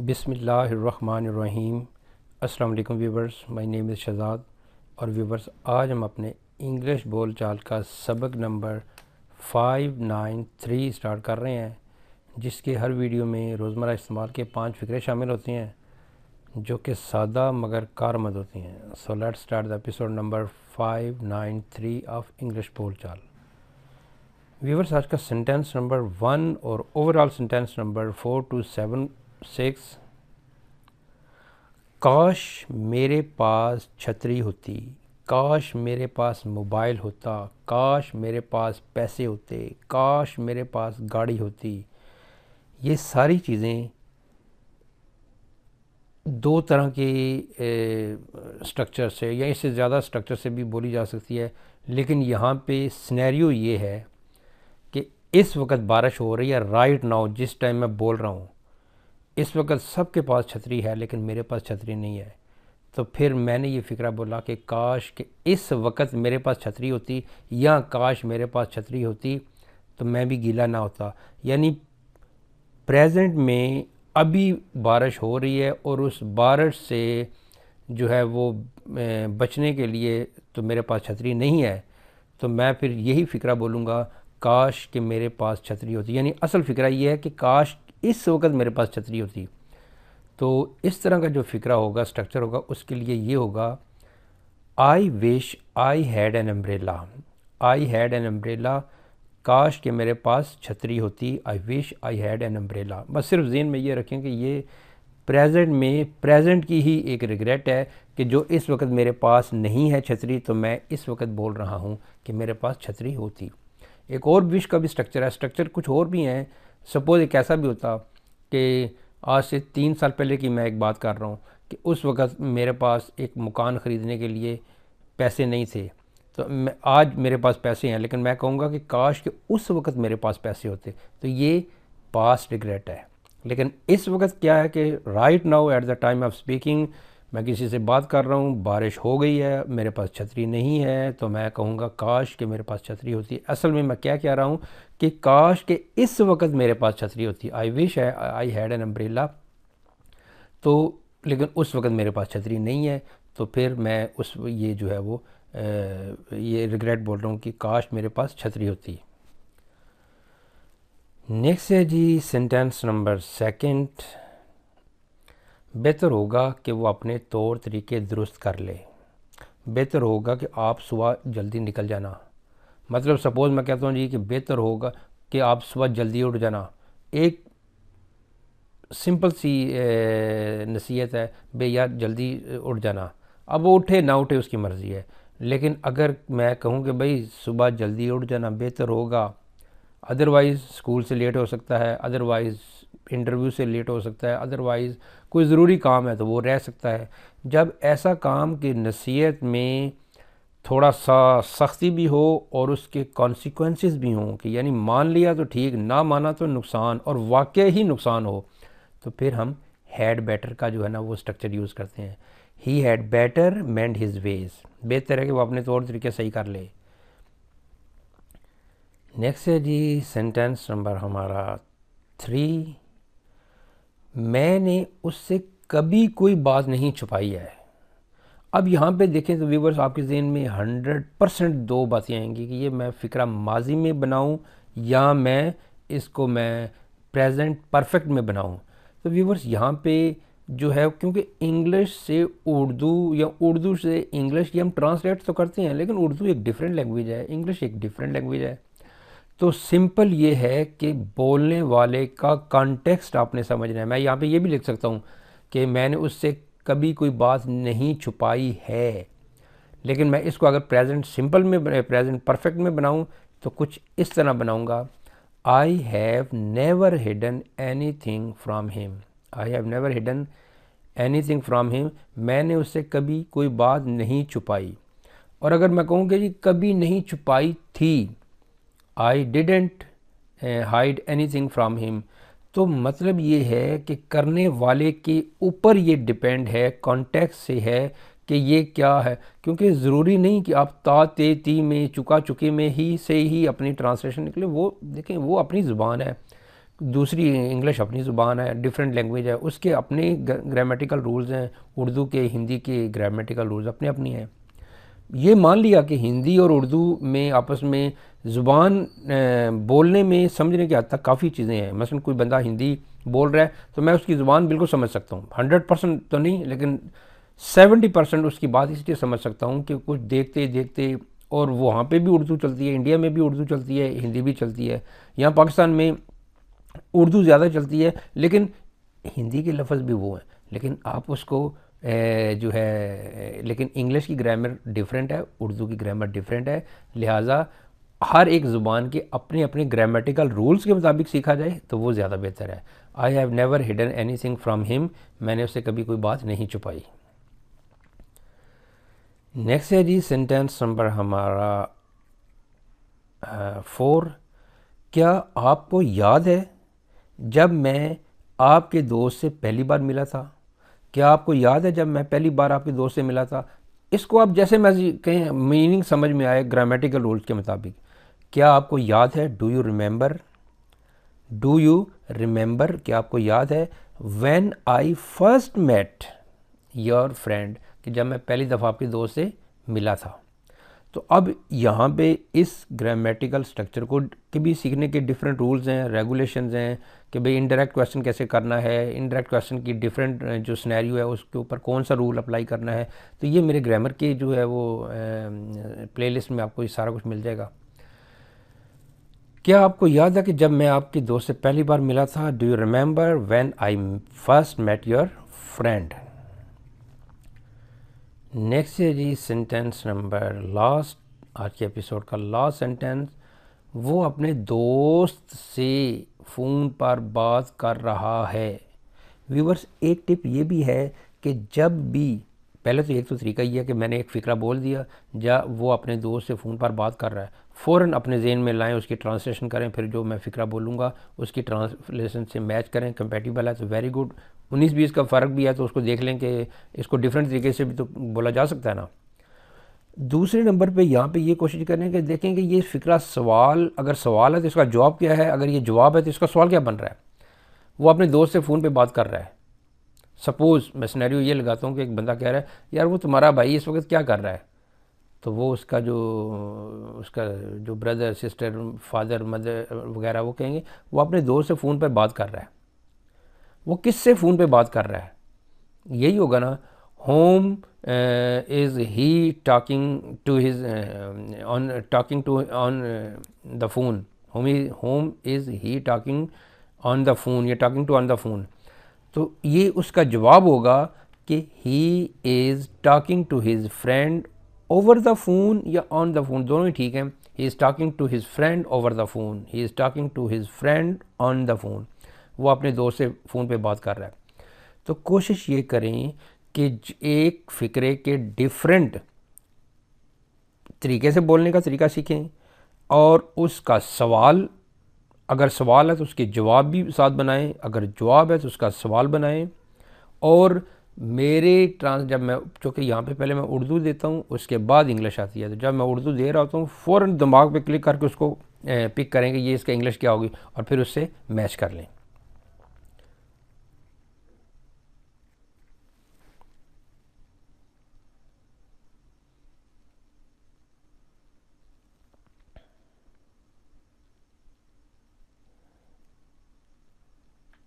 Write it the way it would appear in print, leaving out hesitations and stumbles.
बिस्मिल्लाहिर्रहमानिर्रहीम। अस्सलाम वालेकुम viewers, my name is Shahzad. और व्यूवर्स, आज हम अपने इंग्लिश बोल चाल का सबक नंबर 593 स्टार्ट कर रहे हैं, जिसके हर वीडियो में रोज़मर्रा इस्तेमाल के 5 फ़िक्रे शामिल होती हैं जो कि सादा मगर कारमद होती हैं। So let's start the episode number 593 of English बोल चाल। व्यूवर्स, आज का सेंटेंस नंबर 1 और ओवरऑल सेंटेंस नंबर 4 to 7 6। काश मेरे पास छतरी होती, काश मेरे पास मोबाइल होता, काश मेरे पास पैसे होते, काश मेरे पास गाड़ी होती। ये सारी चीज़ें दो तरह के स्ट्रक्चर से या इससे ज़्यादा स्ट्रक्चर से भी बोली जा सकती है, लेकिन यहाँ पे सिनेरियो ये है कि इस वक्त बारिश हो रही है। राइट नाउ, जिस टाइम मैं बोल रहा हूँ, इस वक्त सबके पास छतरी है लेकिन मेरे पास छतरी नहीं है। तो फिर मैंने ये फ़िक्रा बोला कि काश कि इस वक्त मेरे पास छतरी होती, या काश मेरे पास छतरी होती तो मैं भी गीला ना होता। यानी प्रेजेंट में अभी बारिश हो रही है और उस बारिश से जो है वो बचने के लिए तो मेरे पास छतरी नहीं है, तो मैं फिर यही फ़िक्रा बोलूँगा, काश कि मेरे पास छतरी होती। यानी असल फ़िक्रा ये है कि काश इस वक्त मेरे पास छतरी होती। तो इस तरह का जो फ़िक्रा होगा, स्ट्रक्चर होगा, उसके लिए ये होगा, I wish I had an umbrella. I had an umbrella, काश कि मेरे पास छतरी होती। I wish I had an umbrella. बस सिर्फ ज़हन में ये रखें कि ये प्रेजेंट में प्रेजेंट की ही एक रिग्रेट है कि जो इस वक्त मेरे पास नहीं है छतरी, तो मैं इस वक्त बोल रहा हूँ कि मेरे पास छतरी होती। एक और विश का भी स्ट्रक्चर है, स्ट्रक्चर कुछ और भी हैं। सपोज़ एक ऐसा भी होता कि आज से 3 साल पहले की मैं एक बात कर रहा हूँ कि उस वक्त मेरे पास एक मकान ख़रीदने के लिए पैसे नहीं थे, तो मैं आज मेरे पास पैसे हैं, लेकिन मैं कहूँगा कि काश कि उस वक्त मेरे पास पैसे होते। तो ये पास्ट रिग्रेट है। लेकिन इस वक्त क्या है कि right now at the time of speaking मैं किसी से बात कर रहा हूँ, बारिश हो गई है, मेरे पास छतरी नहीं है, तो मैं कहूँगा काश कि मेरे पास छतरी होती। असल में मैं क्या कह रहा हूँ कि काश कि इस वक्त मेरे पास छतरी होती। I wish I had an umbrella, तो लेकिन उस वक्त मेरे पास छतरी नहीं है, तो फिर मैं उस ये जो है वो ये रिग्रेट बोल रहा हूँ कि काश मेरे पास छतरी होती। नेक्स्ट है जी सेंटेंस नंबर 2। बेहतर होगा कि वो अपने तौर तरीके दुरुस्त कर ले। बेहतर होगा कि आप सुबह जल्दी निकल जाना। मतलब सपोज़ मैं कहता हूँ जी कि बेहतर होगा कि आप सुबह जल्दी उठ जाना। एक सिंपल सी नसीहत है, बे यार जल्दी उठ जाना। अब वो उठे ना उठे उसकी मर्ज़ी है, लेकिन अगर मैं कहूँ कि भाई सुबह जल्दी उठ जाना बेहतर होगा, अदरवाइज़ स्कूल से लेट हो सकता है, अदरवाइज़ इंटरव्यू से लेट हो सकता है, अदरवाइज़ कोई ज़रूरी काम है तो वो रह सकता है। जब ऐसा काम की नसीहत में थोड़ा सा सख्ती भी हो और उसके कॉन्सिक्वेंसेस भी हों, कि यानी मान लिया तो ठीक, ना माना तो नुकसान, और वाकई ही नुकसान हो, तो फिर हम हैड बेटर का जो है ना वो स्ट्रक्चर यूज़ करते हैं। He had better mend his veg. बेहतर है कि वो अपने तौर तरीके सही कर ले। नेक्स्ट है जी सेंटेंस नंबर हमारा 3। मैंने उससे कभी कोई बात नहीं छुपाई है। अब यहाँ पे देखें तो व्यूवर्स, आपके ज़हन में 100% दो बातें आएंगी कि ये मैं फ़िक्रा माजी में बनाऊँ या मैं इसको मैं प्रेजेंट परफेक्ट में बनाऊँ। तो व्यूवर्स, यहाँ पे जो है, क्योंकि इंग्लिश से उर्दू या उर्दू से इंग्लिश ये हम ट्रांसलेट तो करते हैं, लेकिन उर्दू एक डिफरेंट लैंग्वेज है, इंग्लिश एक डिफरेंट लैंग्वेज है। तो सिंपल ये है कि बोलने वाले का कॉन्टेक्स्ट आपने समझना है। मैं यहाँ पे ये भी लिख सकता हूँ कि मैंने उससे कभी कोई बात नहीं छुपाई है, लेकिन मैं इसको अगर प्रेजेंट सिंपल में प्रेजेंट परफेक्ट में बनाऊँ तो कुछ इस तरह बनाऊँगा, I have never hidden any thing from him. I have never hidden any thing from him, मैंने उससे कभी कोई बात नहीं छुपाई। और अगर मैं कहूँ कि जी कभी नहीं छुपाई थी, I didn't hide any thing from him, तो मतलब ये है कि करने वाले के ऊपर ये डिपेंड है, कॉन्टेक्स्ट से है कि ये क्या है। क्योंकि ज़रूरी नहीं कि आप ता ते ती में चुका चुके में ही से ही अपनी ट्रांसलेशन निकले। वो देखें, वो अपनी ज़ुबान है, दूसरी इंग्लिश अपनी ज़ुबान है, डिफरेंट लैंग्वेज है, उसके अपने ग्रामेटिकल रूल्स हैं, उर्दू के हिंदी के ग्रामेटिकल रूल्स अपने अपनी हैं। ये मान लिया कि हिंदी और उर्दू में आपस में ज़ुबान बोलने में समझने के हद तक काफ़ी चीज़ें हैं। मसलन कोई बंदा हिंदी बोल रहा है तो मैं उसकी ज़ुबान बिल्कुल समझ सकता हूँ, 100% तो नहीं लेकिन 70% उसकी बात इसलिए समझ सकता हूँ कि कुछ देखते देखते, और वहाँ पे भी उर्दू चलती है, इंडिया में भी उर्दू चलती है, हिंदी भी चलती है। यहाँ पाकिस्तान में उर्दू ज़्यादा चलती है लेकिन हिंदी के लफ्ज़ भी वो हैं, लेकिन आप उसको जो है, लेकिन इंग्लिश की ग्रामर डिफरेंट है, उर्दू की ग्रामर डिफरेंट है, लिहाजा हर एक ज़ुबान के अपने अपने ग्रामेटिकल रूल्स के मुताबिक सीखा जाए तो वो ज़्यादा बेहतर है। I have never hidden any thing from him, मैंने उससे कभी कोई बात नहीं छुपाई। नेक्स्ट है जी सेंटेंस नंबर हमारा 4। क्या आपको याद है जब मैं आपके दोस्त से पहली बार मिला था? क्या आपको याद है जब मैं पहली बार आपके दोस्त से मिला था? इसको आप जैसे मर्जी कहें, मीनिंग समझ में आए ग्रामेटिकल रूल्स के मुताबिक। क्या आपको याद है, do you remember, do you remember, क्या आपको याद है, when I first met your friend, कि जब मैं पहली दफ़ा आपके दोस्त से मिला था। तो अब यहाँ पे इस ग्रामेटिकल स्ट्रक्चर को के भी सीखने के डिफरेंट रूल्स हैं, रेगुलेशंस हैं कि भाई इनडायरेक्ट क्वेश्चन कैसे करना है, इनडायरेक्ट क्वेश्चन की डिफरेंट जो सिनेरियो है उसके ऊपर कौन सा रूल अप्लाई करना है। तो ये मेरे ग्रामर के जो है वो प्लेलिस्ट में आपको ये सारा कुछ मिल जाएगा। क्या आपको याद है कि जब मैं आपके दोस्त से पहली बार मिला था, do you remember when I first met your friend. Next है जी सेंटेंस नंबर लास्ट, आज के एपिसोड का लास्ट सेंटेंस। वो अपने दोस्त से फ़ोन पर बात कर रहा है। व्यूवर्स, एक टिप ये भी है कि जब भी, पहले तो एक तो तरीका ये है कि मैंने एक फ़िक्रा बोल दिया, जब वो अपने दोस्त से फ़ोन पर बात कर रहा है फ़ौरन अपने जहन में लाएं, उसकी ट्रांसलेशन करें, फिर जो मैं फ़िक्रा बोलूँगा उसकी ट्रांसलेशन से मैच करें, कंपेटिबल है तो वेरी गुड, 19-20 का फ़र्क भी है तो उसको देख लें कि इसको डिफरेंट तरीके से भी तो बोला जा सकता है ना। दूसरे नंबर पे यहाँ पे ये कोशिश करें कि देखें कि ये फ़िक्रा सवाल, अगर सवाल है तो इसका जवाब क्या है, अगर ये जवाब है तो इसका सवाल क्या बन रहा है। वो अपने दोस्त से फ़ोन पे बात कर रहा है। सपोज़ मैं सिनेरियो ये लगाता हूँ कि एक बंदा कह रहा है यार वो तुम्हारा भाई इस वक्त क्या कर रहा है, तो वो उसका जो ब्रदर सिस्टर फादर मदर वगैरह वो कहेंगे वो अपने दोस्त से फ़ोन पे बात कर रहा है। वो किससे फ़ोन पे बात कर रहा है, यही होगा ना, whom is he talking to his on talking to on the phone, whom is he talking on the phone या talking to on the phone. तो ये उसका जवाब होगा कि he is talking to his friend over the phone या on the phone, दोनों ही ठीक हैं। He is talking to his friend over the phone, he is talking to his friend on the phone. वो अपने दोस्त से फ़ोन पे बात कर रहा है। तो कोशिश ये करें कि एक फ़िक्रे के डिफरेंट तरीके से बोलने का तरीका सीखें, और उसका सवाल, अगर सवाल है तो उसके जवाब भी साथ बनाएं, अगर जवाब है तो उसका सवाल बनाएं। और मेरे जब मैं, चूँकि यहाँ पे पहले मैं उर्दू देता हूँ उसके बाद इंग्लिश आती है, तो जब मैं उर्दू दे रहा होता हूँ फ़ौरन दिमाग पे क्लिक करके उसको पिक करें कि ये इसका इंग्लिश क्या होगी और फिर उससे मैच कर लें।